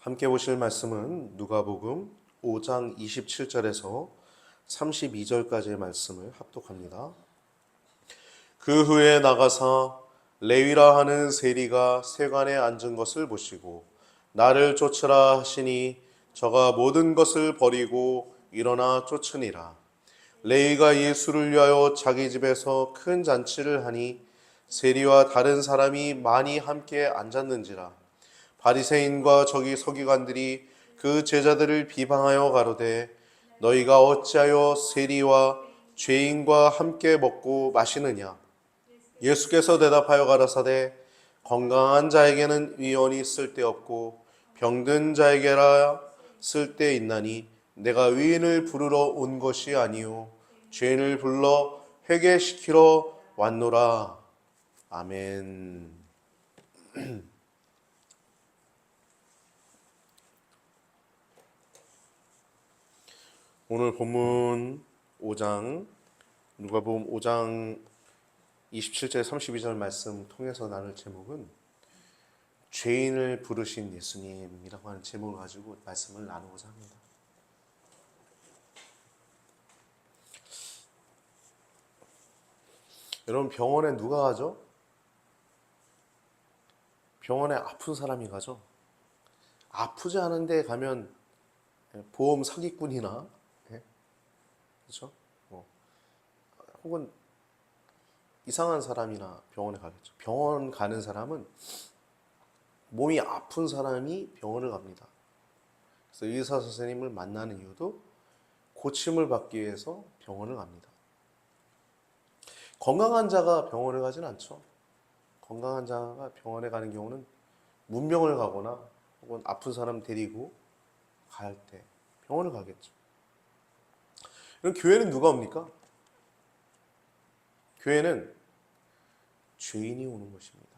함께 보실 말씀은 누가복음 5장 27절에서 32절까지의 말씀을 합독합니다. 그 후에 나가사 레위라 하는 세리가 세관에 앉은 것을 보시고 나를 쫓으라 하시니 저가 모든 것을 버리고 일어나 쫓으니라. 레위가 예수를 위하여 자기 집에서 큰 잔치를 하니 세리와 다른 사람이 많이 함께 앉았는지라. 바리새인과 저기 서기관들이 그 제자들을 비방하여 가로되 너희가 어찌하여 세리와 죄인과 함께 먹고 마시느냐. 예수께서 대답하여 가라사대 건강한 자에게는 의원이 쓸데없고 병든 자에게라 쓸데있나니 내가 의인을 부르러 온 것이 아니요 죄인을 불러 회개시키러 왔노라. 아멘. 오늘 본문 5장 누가복음 5장 27절 32절 말씀 통해서 나눌 제목은 죄인을 부르신 예수님이라고 하는 제목을 가지고 말씀을 나누고자 합니다. 여러분, 병원에 누가 가죠? 병원에 아픈 사람이 가죠. 아프지 않은 데 가면 보험 사기꾼이나 그렇죠? 혹은 이상한 사람이나 병원에 가겠죠. 병원 가는 사람은 몸이 아픈 사람이 병원을 갑니다. 그래서 의사 선생님을 만나는 이유도 고침을 받기 위해서 병원을 갑니다. 건강한 자가 병원을 가진 않죠. 건강한 자가 병원에 가는 경우는 문병을 가거나 혹은 아픈 사람 데리고 갈 때 병원을 가겠죠. 그럼 교회는 누가 옵니까? 교회는 죄인이 오는 것입니다.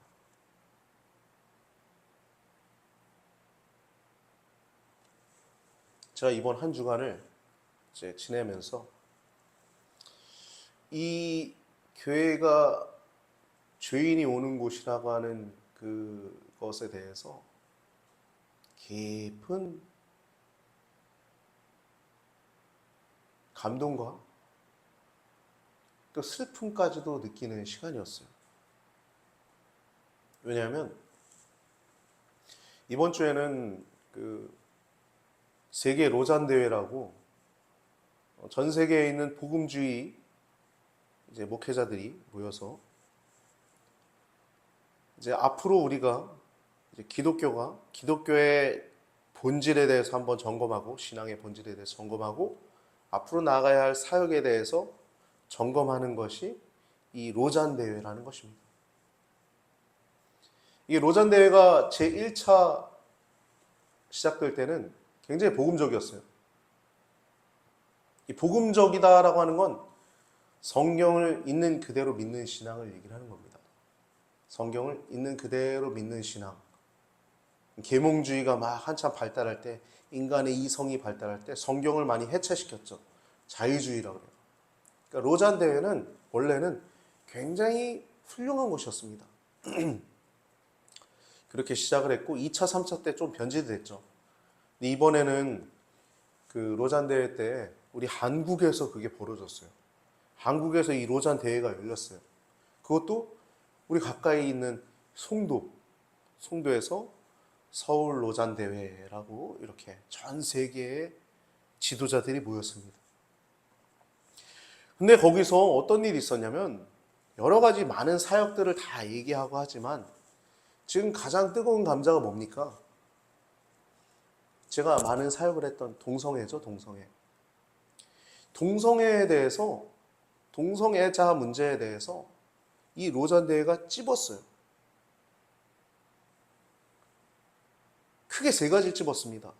제가 이번 한 주간을 이제 지내면서 이 교회가 죄인이 오는 곳이라고 하는 그것에 대해서 깊은 감동과 또 슬픔까지도 느끼는 시간이었어요. 왜냐하면 이번 주에는 세계 로잔 대회라고 전 세계에 있는 복음주의 이제 목회자들이 모여서 이제 앞으로 우리가 이제 기독교의 본질에 대해서 한번 점검하고 신앙의 본질에 대해서 점검하고 앞으로 나아가야 할 사역에 대해서 점검하는 것이 이 로잔 대회라는 것입니다. 이 로잔 대회가 제1차 시작될 때는 굉장히 복음적이었어요. 이 복음적이다라고 하는 건 성경을 있는 그대로 믿는 신앙을 얘기를 하는 겁니다. 성경을 있는 그대로 믿는 신앙. 계몽주의가 막 한참 발달할 때, 인간의 이성이 발달할 때 성경을 많이 해체시켰죠. 자유주의라고 해요. 그러니까 로잔 대회는 원래는 굉장히 훌륭한 곳이었습니다. 그렇게 시작을 했고 2차, 3차 때 좀 변질됐죠. 근데 이번에는 그 로잔 대회 때 우리 한국에서 그게 벌어졌어요. 한국에서 이 로잔 대회가 열렸어요. 그것도 우리 가까이 있는 송도에서 서울 로잔 대회라고 이렇게 전 세계의 지도자들이 모였습니다. 근데 거기서 어떤 일이 있었냐면 여러 가지 많은 사역들을 다 얘기하고 하지만 지금 가장 뜨거운 감자가 뭡니까? 제가 많은 사역을 했던 동성애죠, 동성애. 동성애에 대해서, 동성애자 문제에 대해서 이 로잔 대회가 찝었어요. 크게 세 가지를 찝었습니다.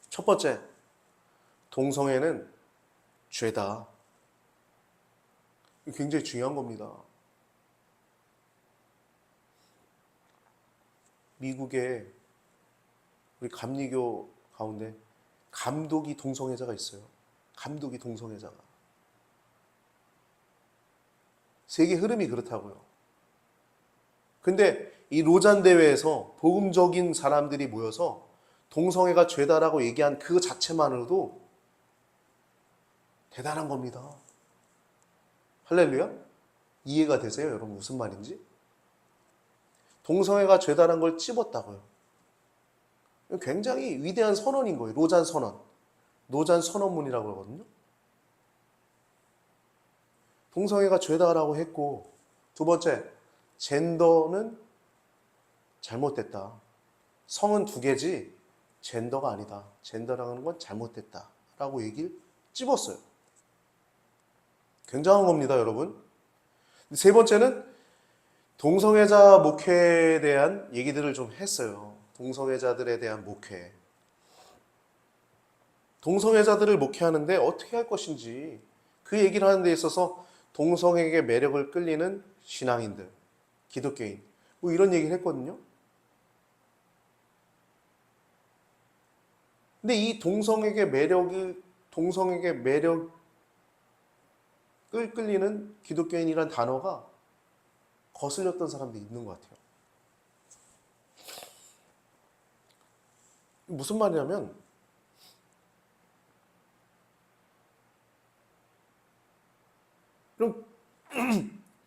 첫 번째, 동성애는 죄다. 굉장히 중요한 겁니다. 미국에 우리 감리교 가운데 감독이 동성애자가 있어요. 감독이 동성애자가. 세계 흐름이 그렇다고요. 근데 이 로잔 대회에서 복음적인 사람들이 모여서 동성애가 죄다라고 얘기한 그 자체만으로도 대단한 겁니다. 할렐루야? 이해가 되세요? 여러분 무슨 말인지? 동성애가 죄다란 걸 찝었다고요. 굉장히 위대한 선언인 거예요. 로잔 선언. 로잔 선언문이라고 그러거든요. 동성애가 죄다라고 했고, 두 번째, 젠더는 잘못됐다. 성은 두 개지 젠더가 아니다. 젠더라는 건 잘못됐다. 라고 얘기를 찝었어요. 굉장한 겁니다, 여러분. 세 번째는 동성애자 목회에 대한 얘기들을 좀 했어요. 동성애자들에 대한 목회. 동성애자들을 목회하는데 어떻게 할 것인지 그 얘기를 하는 데 있어서 동성애에게 매력을 끌리는 신앙인들, 기독교인, 뭐 이런 얘기를 했거든요. 근데 이 동성애에게 매력을 끌리는 기독교인이란 단어가 거슬렸던 사람들이 있는 것 같아요. 무슨 말이냐면, 그럼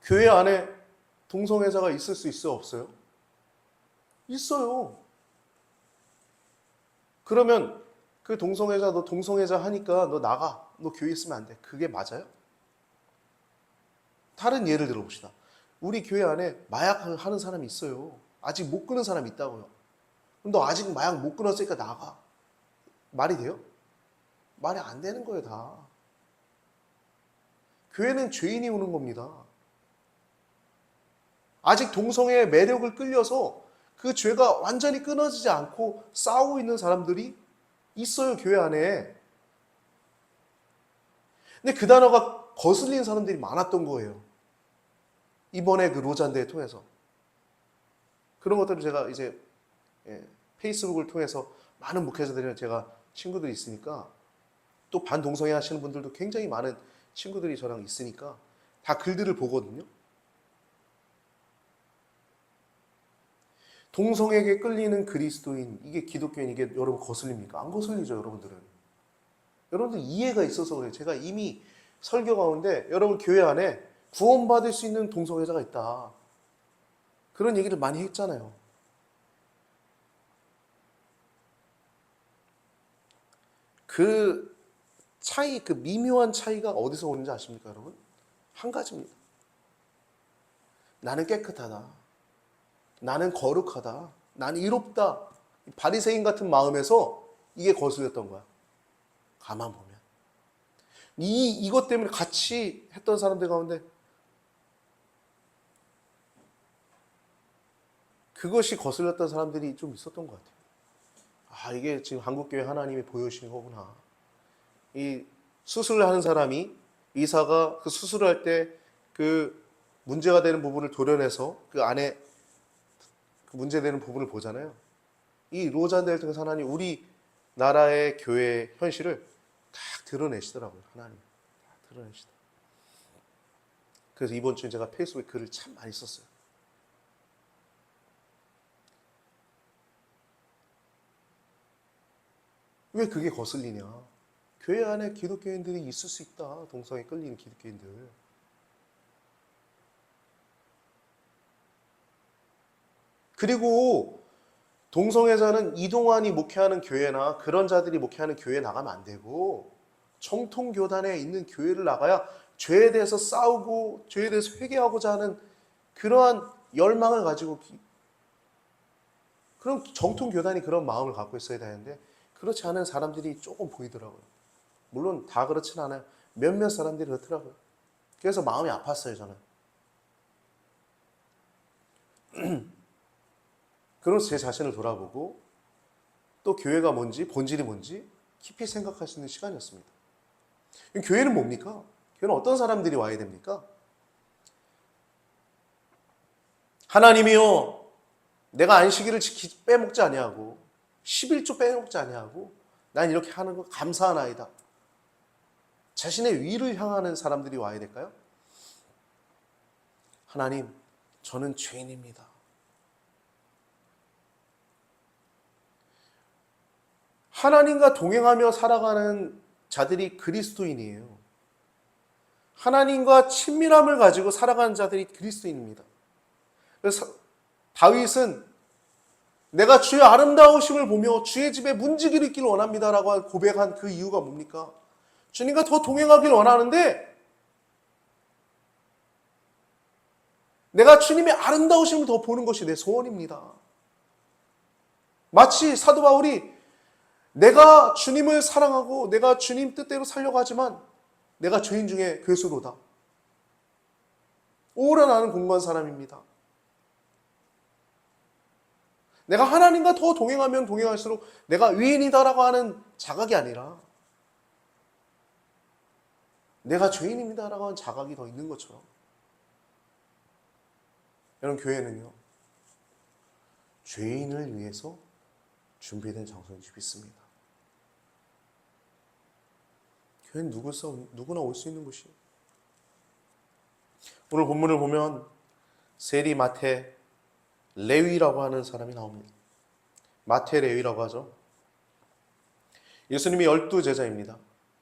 교회 안에 동성애자가 있을 수 있어요, 없어요? 있어요. 그러면 그 동성애자, 너 동성애자 하니까 너 나가. 너 교회 있으면 안 돼. 그게 맞아요? 다른 예를 들어봅시다. 우리 교회 안에 마약을 하는 사람이 있어요. 아직 못 끊은 사람이 있다고요. 그럼 너 아직 마약 못 끊었으니까 나가. 말이 돼요? 말이 안 되는 거예요, 다. 교회는 죄인이 오는 겁니다. 아직 동성애의 매력을 끌려서 그 죄가 완전히 끊어지지 않고 싸우고 있는 사람들이 있어요, 교회 안에. 근데 그 단어가 거슬린 사람들이 많았던 거예요. 이번에 그 로잔대회 통해서. 그런 것들을 제가 이제 페이스북을 통해서 많은 목회자들이랑 제가 친구들이 있으니까, 또 반동성애 하시는 분들도 굉장히 많은 친구들이 저랑 있으니까 다 글들을 보거든요. 동성애에게 끌리는 그리스도인, 이게 기독교인, 이게 여러분 거슬립니까? 안 거슬리죠, 여러분들은. 여러분들 이해가 있어서 그래요. 제가 이미 설교 가운데 여러분 교회 안에 구원받을 수 있는 동성애자가 있다. 그런 얘기를 많이 했잖아요. 그 차이, 그 미묘한 차이가 어디서 오는지 아십니까, 여러분? 한 가지입니다. 나는 깨끗하다. 나는 거룩하다. 나는 이롭다. 바리새인 같은 마음에서 이게 거슬렸던 거야. 가만 보면. 이것 때문에 같이 했던 사람들 가운데 그것이 거슬렸던 사람들이 좀 있었던 것 같아요. 아, 이게 지금 한국교회 하나님이 보여주시는 거구나. 이 수술을 하는 사람이, 의사가 그 수술을 할 때 그 문제가 되는 부분을 도려내서 그 안에 그 문제되는 부분을 보잖아요. 이 로잔대를 통해서 하나님 우리 나라의 교회 현실을 딱 드러내시더라고요. 하나님 딱 드러내시다. 그래서 이번 주에 제가 페이스북에 글을 참 많이 썼어요. 왜 그게 거슬리냐? 교회 안에 기독교인들이 있을 수 있다. 동성애 끌리는 기독교인들. 그리고 동성애자는 이동환이 목회하는 교회나 그런 자들이 목회하는 교회에 나가면 안 되고, 정통교단에 있는 교회를 나가야 죄에 대해서 싸우고 죄에 대해서 회개하고자 하는 그러한 열망을 가지고, 그럼 정통교단이 그런 마음을 갖고 있어야 되는데 그렇지 않은 사람들이 조금 보이더라고요. 물론 다 그렇진 않아요. 몇몇 사람들이 그렇더라고요. 그래서 마음이 아팠어요, 저는. 그래서 제 자신을 돌아보고 또 교회가 뭔지, 본질이 뭔지 깊이 생각할 수 있는 시간이었습니다. 교회는 뭡니까? 교회는 어떤 사람들이 와야 됩니까? 하나님이요, 내가 안식일을 빼먹지 아니하고 11조 빼먹지 아니하고 난 이렇게 하는 거 감사하나이다. 자신의 위를 향하는 사람들이 와야 될까요? 하나님, 저는 죄인입니다. 하나님과 동행하며 살아가는 자들이 그리스도인이에요. 하나님과 친밀함을 가지고 살아가는 자들이 그리스도인입니다. 그래서 다윗은 내가 주의 아름다우심을 보며 주의 집에 문지기를 있기를 원합니다라고 고백한 그 이유가 뭡니까? 주님과 더 동행하길 원하는데 내가 주님의 아름다우심을 더 보는 것이 내 소원입니다. 마치 사도 바울이 내가 주님을 사랑하고 내가 주님 뜻대로 살려고 하지만 내가 죄인 중에 괴수로다. 오울하는 공부한 사람입니다. 내가 하나님과 더 동행하면 동행할수록 내가 의인이다라고 하는 자각이 아니라 내가 죄인입니다라고 하는 자각이 더 있는 것처럼 여러분 교회는요 죄인을 위해서 준비된 장소인 줄 믿습니다. 교회는 누구나 올 수 있는 곳이에요. 오늘 본문을 보면 세리, 마태, 레위라고 하는 사람이 나옵니다. 마태, 레위라고 하죠. 예수님이 12제자입니다.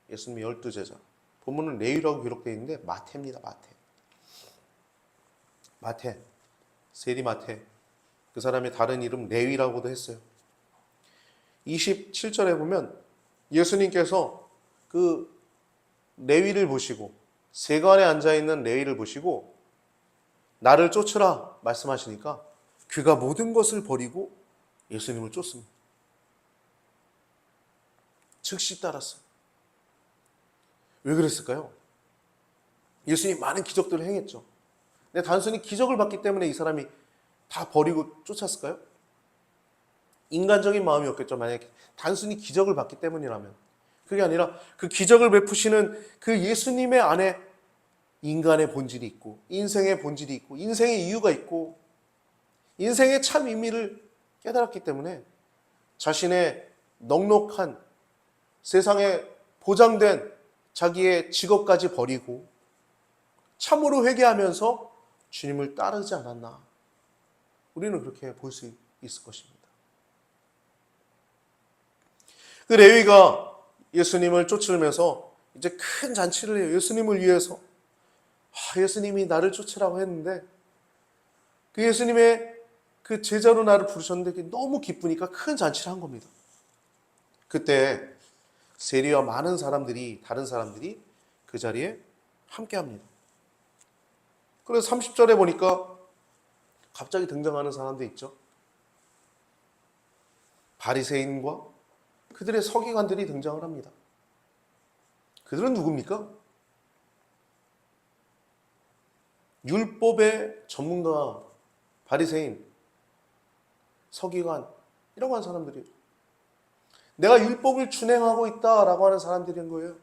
예수님이 12제자. 본문은 레위라고 기록되어 있는데 마태입니다. 마태. 세리 마태. 그 사람의 다른 이름 레위라고도 했어요. 27절에 보면 예수님께서 그 레위를 보시고 세관에 앉아있는 레위를 보시고 나를 쫓으라 말씀하시니까 그가 모든 것을 버리고 예수님을 쫓습니다. 즉시 따랐어요. 왜 그랬을까요? 예수님이 많은 기적들을 행했죠. 근데 단순히 기적을 봤기 때문에 이 사람이 다 버리고 쫓았을까요? 인간적인 마음이었겠죠. 만약에 단순히 기적을 봤기 때문이라면. 그게 아니라 그 기적을 베푸시는 그 예수님의 안에 인간의 본질이 있고 인생의 본질이 있고 인생의 이유가 있고 인생의 참 의미를 깨달았기 때문에 자신의 넉넉한 세상에 보장된 자기의 직업까지 버리고 참으로 회개하면서 주님을 따르지 않았나. 우리는 그렇게 볼 수 있을 것입니다. 그 레위가 예수님을 쫓으면서 이제 큰 잔치를 해요. 예수님을 위해서. 예수님이 나를 쫓으라고 했는데 그 예수님의 그 제자로 나를 부르셨는데 너무 기쁘니까 큰 잔치를 한 겁니다. 그때 세리와 많은 사람들이 다른 사람들이 그 자리에 함께합니다. 그래서 30절에 보니까 갑자기 등장하는 사람도 있죠. 바리새인과 그들의 서기관들이 등장을 합니다. 그들은 누굽니까? 율법의 전문가, 바리새인, 서기관 이라고 하는 사람들이에요. 내가 율법을 준행하고 있다라고 하는 사람들인 거예요.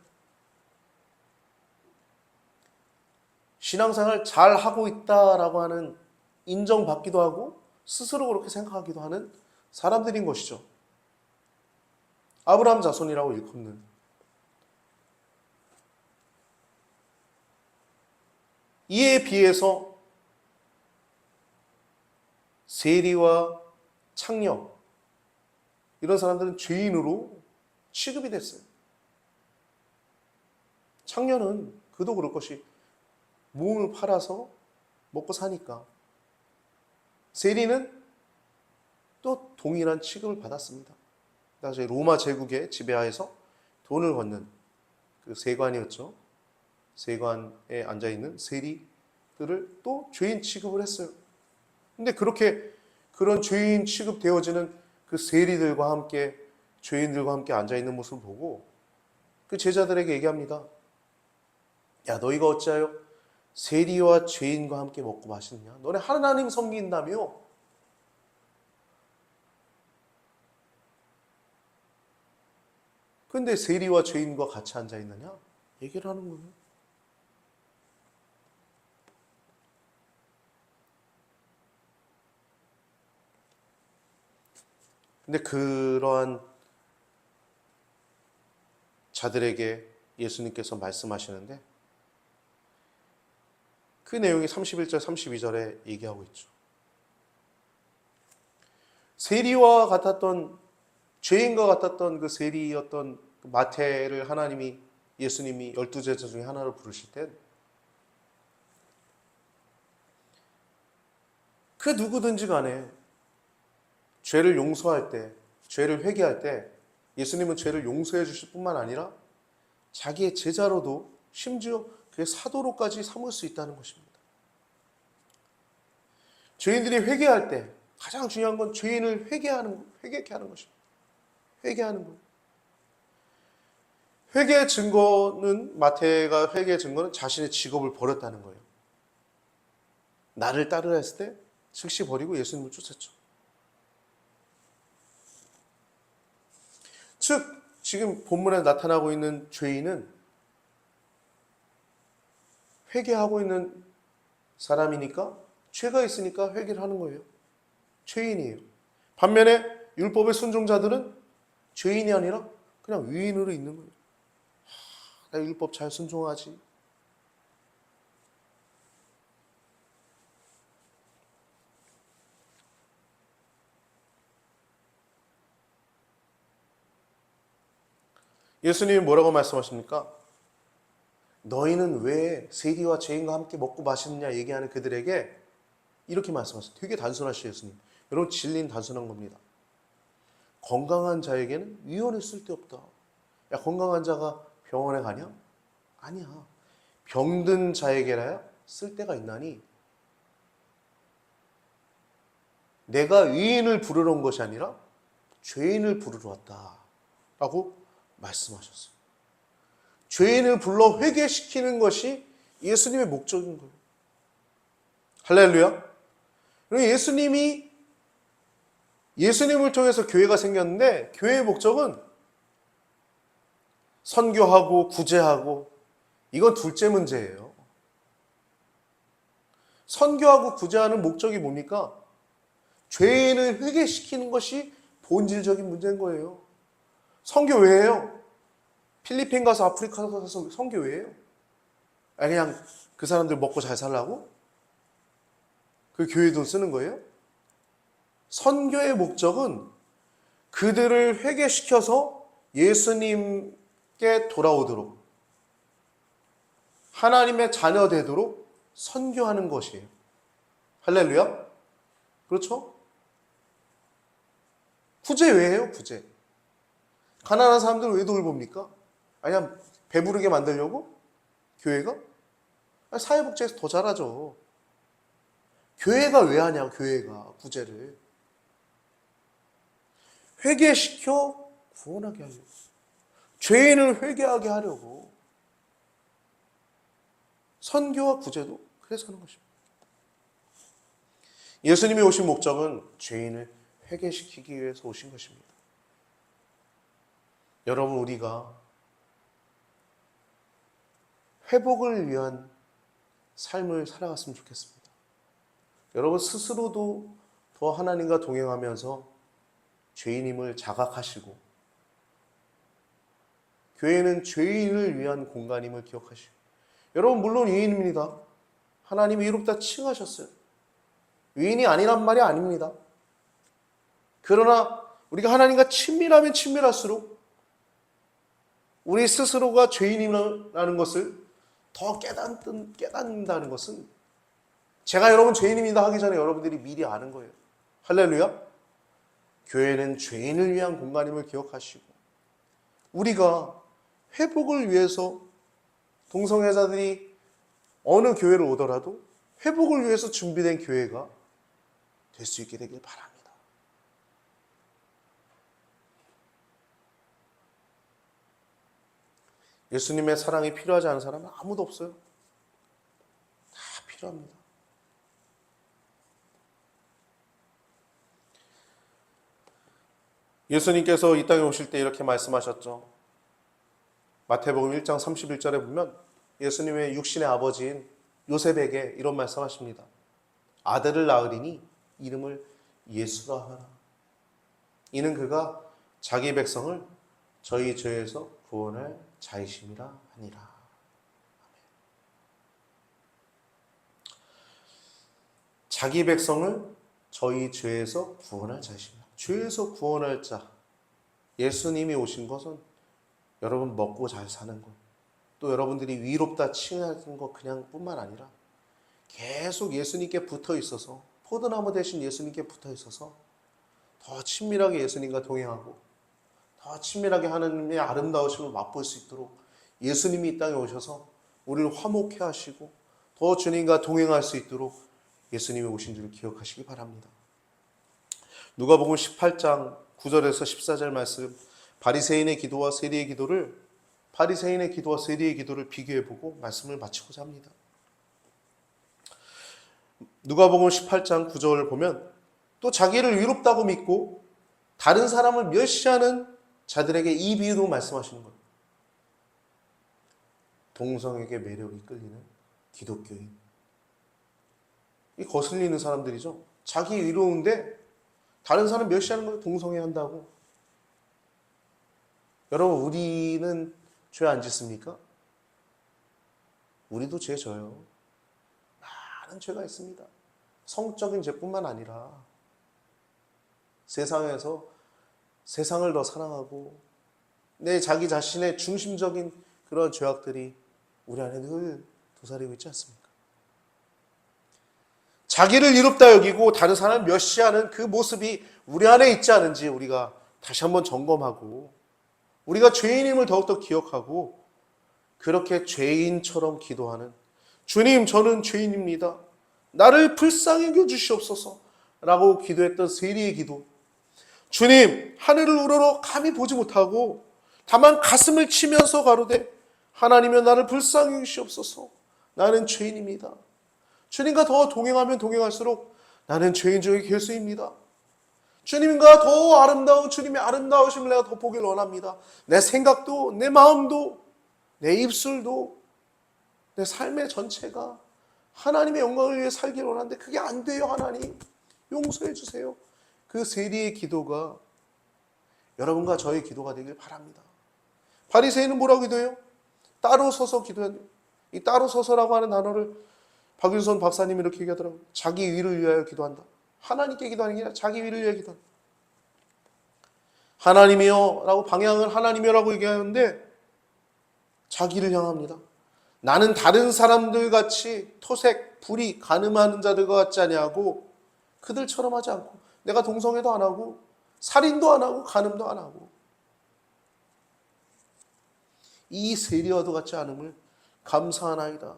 신앙생활 잘 하고 있다라고 하는 인정받기도 하고 스스로 그렇게 생각하기도 하는 사람들인 것이죠. 아브라함 자손이라고 일컫는. 이에 비해서 세리와 창녀 이런 사람들은 죄인으로 취급이 됐어요. 창녀는 그도 그럴 것이 몸을 팔아서 먹고 사니까. 세리는 또 동일한 취급을 받았습니다. 당시 로마 제국의 지배하에서 돈을 걷는 그 세관이었죠. 세관에 앉아있는 세리들을 또 죄인 취급을 했어요. 근데 그렇게 그런 죄인 취급되어지는 그 세리들과 함께 죄인들과 함께 앉아있는 모습을 보고 그 제자들에게 얘기합니다. 야, 너희가 어찌하여 세리와 죄인과 함께 먹고 마시느냐? 너네 하나님 섬긴다며? 근데 세리와 죄인과 같이 앉아있느냐? 얘기를 하는 거예요. 근데 그러한 자들에게 예수님께서 말씀하시는데 그 내용이 31절, 32절에 얘기하고 있죠. 세리와 같았던 죄인과 같았던 그 세리였던 그 마태를 예수님이 12제자 중에 하나로 부르실 때 그 누구든지 간에 죄를 용서할 때, 죄를 회개할 때 예수님은 죄를 용서해 주실 뿐만 아니라 자기의 제자로도 심지어 그의 사도로까지 삼을 수 있다는 것입니다. 죄인들이 회개할 때 가장 중요한 건 죄인을 회개케 하는 것입니다. 회개하는 것. 회개의 증거는 마태가 회개의 증거는 자신의 직업을 버렸다는 거예요. 나를 따르라 했을 때 즉시 버리고 예수님을 쫓았죠. 즉 지금 본문에 나타나고 있는 죄인은 회개하고 있는 사람이니까 죄가 있으니까 회개를 하는 거예요. 죄인이에요. 반면에 율법의 순종자들은 죄인이 아니라 그냥 위인으로 있는 거예요. 나 율법 잘 순종하지. 예수님이 뭐라고 말씀하십니까? 너희는 왜 세리와 죄인과 함께 먹고 마시느냐 얘기하는 그들에게 이렇게 말씀하세요. 되게 단순하시죠, 예수님. 여러분, 진리는 단순한 겁니다. 건강한 자에게는 위원이 쓸데없다. 야, 건강한 자가 병원에 가냐? 아니야. 병든 자에게라야 쓸데가 있나니 내가 위인을 부르러 온 것이 아니라 죄인을 부르러 왔다. 라고 말씀하셨어요. 죄인을 불러 회개시키는 것이 예수님의 목적인 거예요. 할렐루야. 예수님을 통해서 교회가 생겼는데 교회의 목적은 선교하고 구제하고 이건 둘째 문제예요. 선교하고 구제하는 목적이 뭡니까? 죄인을 회개시키는 것이 본질적인 문제인 거예요. 선교 왜 해요? 필리핀 가서 아프리카 가서 선교 왜 해요? 그냥 그 사람들 먹고 잘 살라고? 그 교회 돈 쓰는 거예요? 선교의 목적은 그들을 회개시켜서 예수님께 돌아오도록 하나님의 자녀 되도록 선교하는 것이에요. 할렐루야? 그렇죠? 구제 왜 해요? 구제. 가난한 사람들 왜 돌봅니까? 그냥 배부르게 만들려고? 교회가? 사회복지에서 더 잘하죠. 교회가 왜 하냐, 교회가 구제를. 회개시켜 구원하게 하려고. 죄인을 회개하게 하려고. 선교와 구제도 그래서 하는 것입니다. 예수님이 오신 목적은 죄인을 회개시키기 위해서 오신 것입니다. 여러분, 우리가 회복을 위한 삶을 살아갔으면 좋겠습니다. 여러분 스스로도 더 하나님과 동행하면서 죄인임을 자각하시고 교회는 죄인을 위한 공간임을 기억하시고 여러분 물론 위인입니다. 하나님이 이롭다 칭하셨어요. 위인이 아니란 말이 아닙니다. 그러나 우리가 하나님과 친밀하면 친밀할수록 우리 스스로가 죄인이라는 것을 더 깨닫는다는 것은 제가 여러분 죄인입니다 하기 전에 여러분들이 미리 아는 거예요. 할렐루야. 교회는 죄인을 위한 공간임을 기억하시고 우리가 회복을 위해서 동성애자들이 어느 교회를 오더라도 회복을 위해서 준비된 교회가 될 수 있게 되길 바랍니다. 예수님의 사랑이 필요하지 않은 사람은 아무도 없어요. 다 필요합니다. 예수님께서 이 땅에 오실 때 이렇게 말씀하셨죠. 마태복음 1장 31절에 보면 예수님의 육신의 아버지인 요셉에게 이런 말씀하십니다. 아들을 낳으리니 이름을 예수라 하라. 이는 그가 자기 백성을 저희 죄에서 구원할 자이심이라 하니라. 자기 백성을 저희 죄에서 구원할 자이십니다. 죄에서 구원할 자. 예수님이 오신 것은 여러분 먹고 잘 사는 것, 또 여러분들이 위롭다 칭하는 것 그냥 뿐만 아니라 계속 예수님께 붙어 있어서, 포도나무 대신 예수님께 붙어 있어서 더 친밀하게 예수님과 동행하고 더 친밀하게 하나님의 아름다우심을 맛볼 수 있도록 예수님이 이 땅에 오셔서 우리를 화목해 하시고 더 주님과 동행할 수 있도록 예수님이 오신 줄을 기억하시기 바랍니다. 누가복음 18장 9절에서 14절 말씀, 바리새인의 기도와 세리의 기도를 비교해보고 말씀을 마치고자 합니다. 누가복음 18장 9절을 보면 또 자기를 위롭다고 믿고 다른 사람을 멸시하는 자들에게 이 비유로 말씀하시는 거예요. 동성에게 매력이 끌리는 기독교인. 이 거슬리는 사람들이죠. 자기 위로운데 다른 사람 멸시하는 걸 동성애 한다고. 여러분, 우리는 죄 안 짓습니까? 우리도 죄 져요. 많은 죄가 있습니다. 성적인 죄뿐만 아니라 세상에서 세상을 더 사랑하고 내 자기 자신의 중심적인 그런 죄악들이 우리 안에 늘 도사리고 있지 않습니까? 자기를 이롭다 여기고 다른 사람을 멸시하는 그 모습이 우리 안에 있지 않은지 우리가 다시 한번 점검하고, 우리가 죄인임을 더욱더 기억하고 그렇게 죄인처럼 기도하는, 주님 저는 죄인입니다, 나를 불쌍히 여겨 주시옵소서 라고 기도했던 세리의 기도, 주님 하늘을 우러러 감히 보지 못하고 다만 가슴을 치면서 가로되 하나님이여 나를 불쌍히 여기시옵소서, 나는 죄인입니다, 주님과 더 동행하면 동행할수록 나는 죄인 중에 괴수입니다, 주님과 더 아름다운 주님의 아름다우심을 내가 더 보길 원합니다, 내 생각도 내 마음도 내 입술도 내 삶의 전체가 하나님의 영광을 위해 살길 원하는데 그게 안 돼요. 하나님 용서해 주세요. 그 세리의 기도가 여러분과 저의 기도가 되길 바랍니다. 바리새인은 뭐라고 기도해요? 따로 서서 기도해야 돼요. 이 따로 서서라고 하는 단어를 박윤선 박사님이 이렇게 얘기하더라고요. 자기 위를 위하여 기도한다. 하나님께 기도하는 게 아니라 자기 위를 위하여 기도한다. 하나님이여 라고, 방향을 하나님이여 라고 얘기하는데 자기를 향합니다. 나는 다른 사람들 같이 토색, 불의, 간음하는 자들과 같지 아니하고 그들처럼 하지 않고, 내가 동성애도 안 하고 살인도 안 하고 간음도 안 하고 이 세리와도 같지 않음을 감사하나이다.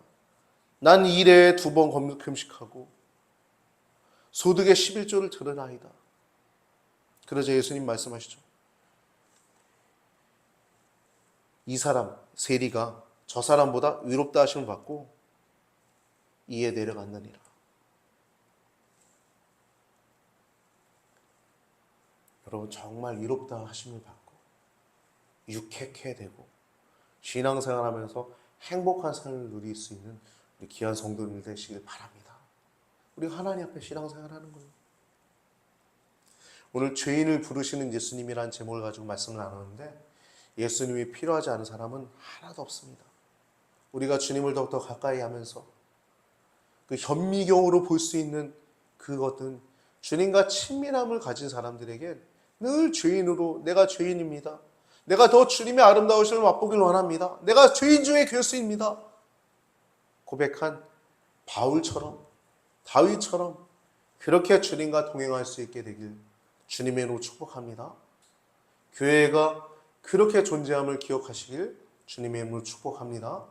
난 일에 2번 금식하고 소득의 11조를 드러나이다. 그러자 예수님 말씀하시죠. 이 사람 세리가 저 사람보다 위롭다 하심을 받고 이에 내려갔느니라. 여러분, 정말 위롭다 하심을 받고 유쾌케 되고 신앙생활하면서 행복한 삶을 누릴 수 있는 우리 귀한 성도님들 되시길 바랍니다. 우리가 하나님 앞에 신앙생활하는 거예요. 오늘 죄인을 부르시는 예수님이라는 제목을 가지고 말씀을 나누는데, 예수님이 필요하지 않은 사람은 하나도 없습니다. 우리가 주님을 더욱더 가까이 하면서 그 현미경으로 볼 수 있는 그것은 주님과 친밀함을 가진 사람들에게 늘 죄인으로, 내가 죄인입니다, 내가 더 주님의 아름다우심을 맛보길 원합니다, 내가 죄인 중에 괴수입니다 고백한 바울처럼, 다윗처럼 그렇게 주님과 동행할 수 있게 되길 주님의 이름으로 축복합니다. 교회가 그렇게 존재함을 기억하시길 주님의 이름으로 축복합니다.